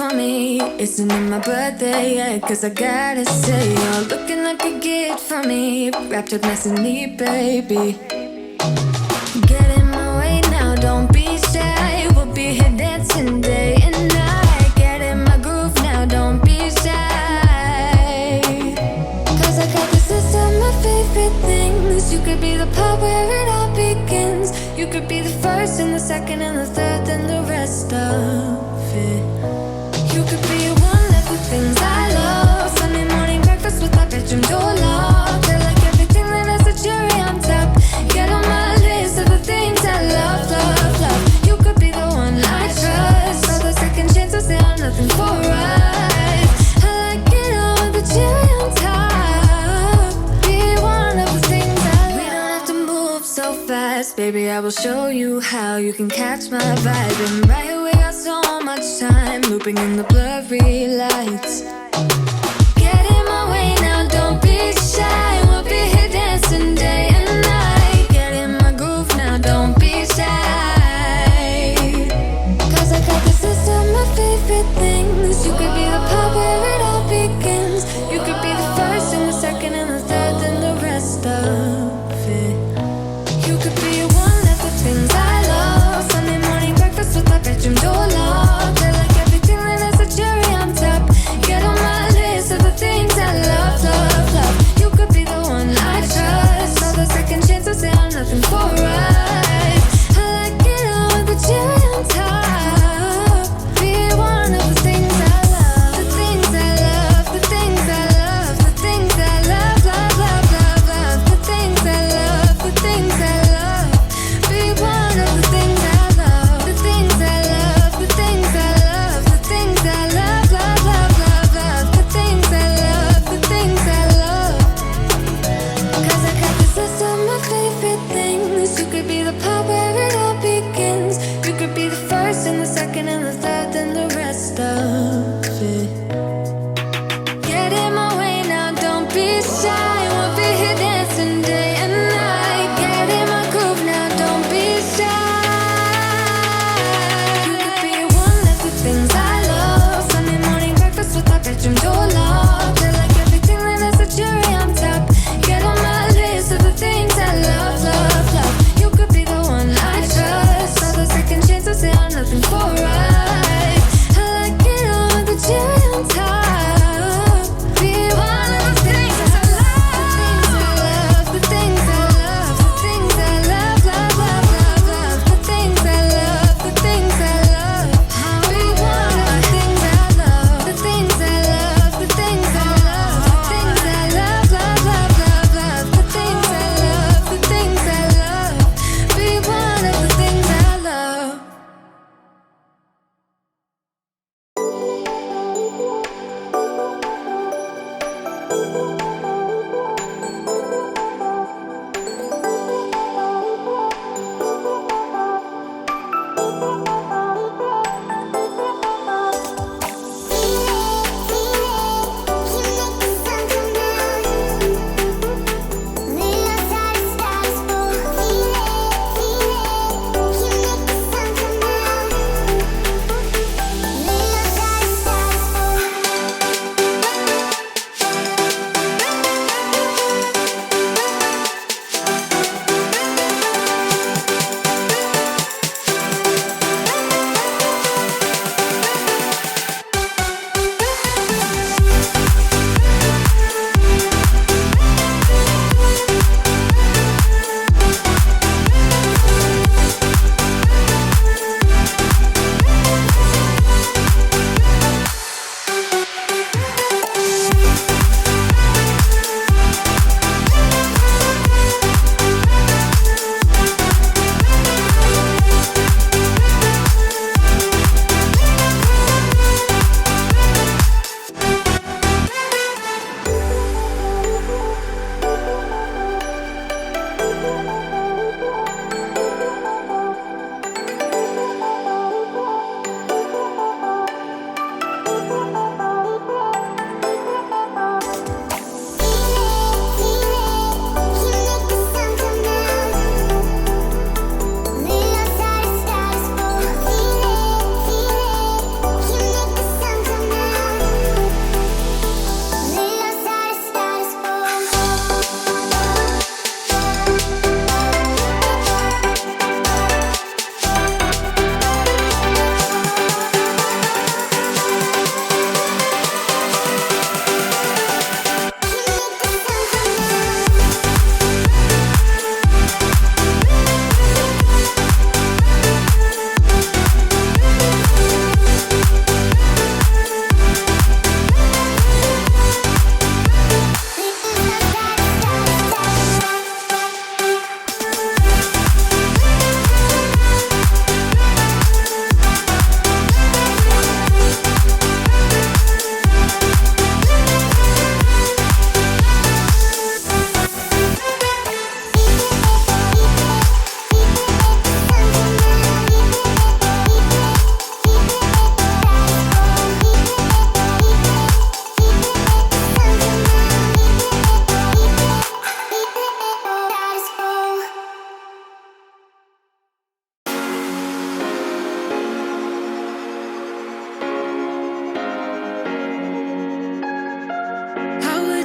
on me. Isn't it my birthday yet? Cause I gotta say, you're looking like a gift for me. Wrapped up nice and neat, baby. Get in my way now, don't be shy. We'll be here dancing day and night. Get in my groove now, don't be shy. Cause I got this list of my favorite things. You could be the part where it all begins. You could be the first and the second and the third and the rest of it. You could be one of the things I love. Sunday morning breakfast with my bedroom door locked. I like everything that has a cherry on top. Get on my list of the things I love, love, love. You could be the one I trust. All the second chances, they are nothing for us. I like it all with the cherry on top. Be one of the things I love. We don't have to move so fast, baby, I will show you how you can catch my vibe. And right here we got so much time, looping in the blurry lights. Get in my way now, don't be shy. We'll be here dancing day and night. Get in my groove now, don't be shy. Cause I got this list of my favorite things. You could be the part where it all begins. You could be the first and the second and the third and the rest of it. You could be one of the things I love. Sunday morning breakfast with my bedroom door locked. I like everything that has a cherry on top. Get on my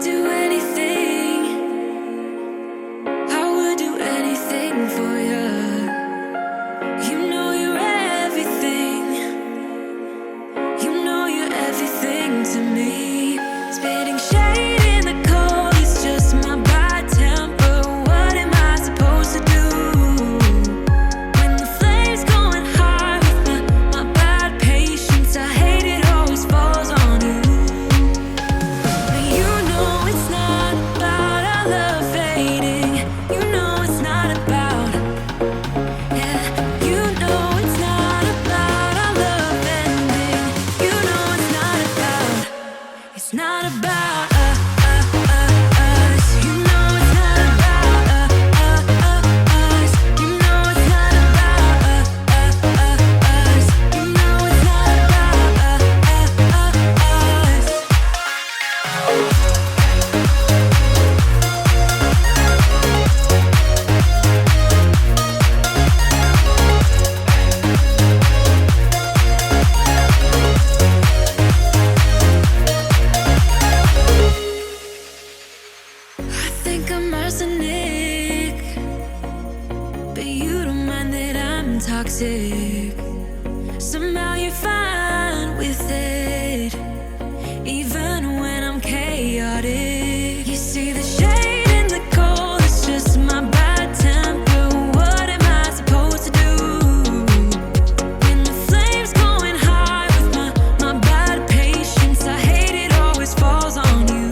do anything. I would do anything for you. You know you're everything. You know you're everything to me. Spitting shade in the cold, it's just my bad temper. What am I supposed to do? When the flames going high with my bad patience, I hate it always falls on you. But you know it's not about our love fading. You know it's not about, yeah. You know it's not about our love ending. You know it's not about, it's not about us. You know it's not about us. You know it's not about us. You know it's not about us. I think I'm arsenic, but you don't mind that I'm toxic. Somehow you're fine with it, even when I'm chaotic. You see the shade in the cold, it's just my bad temper. What am I supposed to do? When the flames going high with my bad patience, I hate it always falls on you.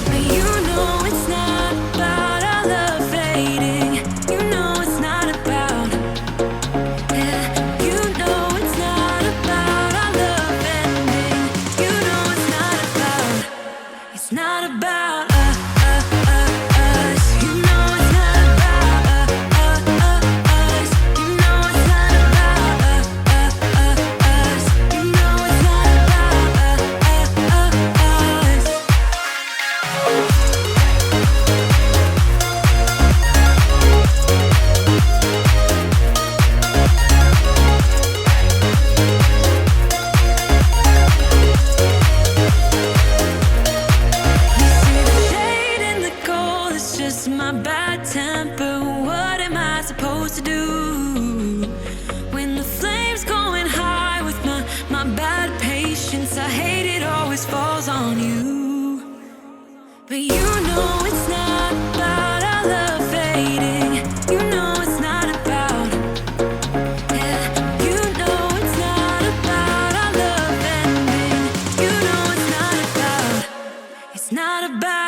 But you know it's not about our love fading. You know it's not about, yeah. You know it's not about our love ending. You know it's not about, it's not about us. You know it's not about us. You know it's not about us. You know it's not about us. You see the shade in the cold, it's just my bad temper. What am I supposed to do? When the flames going high with my bad patience, I hate it always falls on you. But you know it's not about our love fading. You know it's not about, yeah. You know it's not about our love ending. You know it's not about, it's not about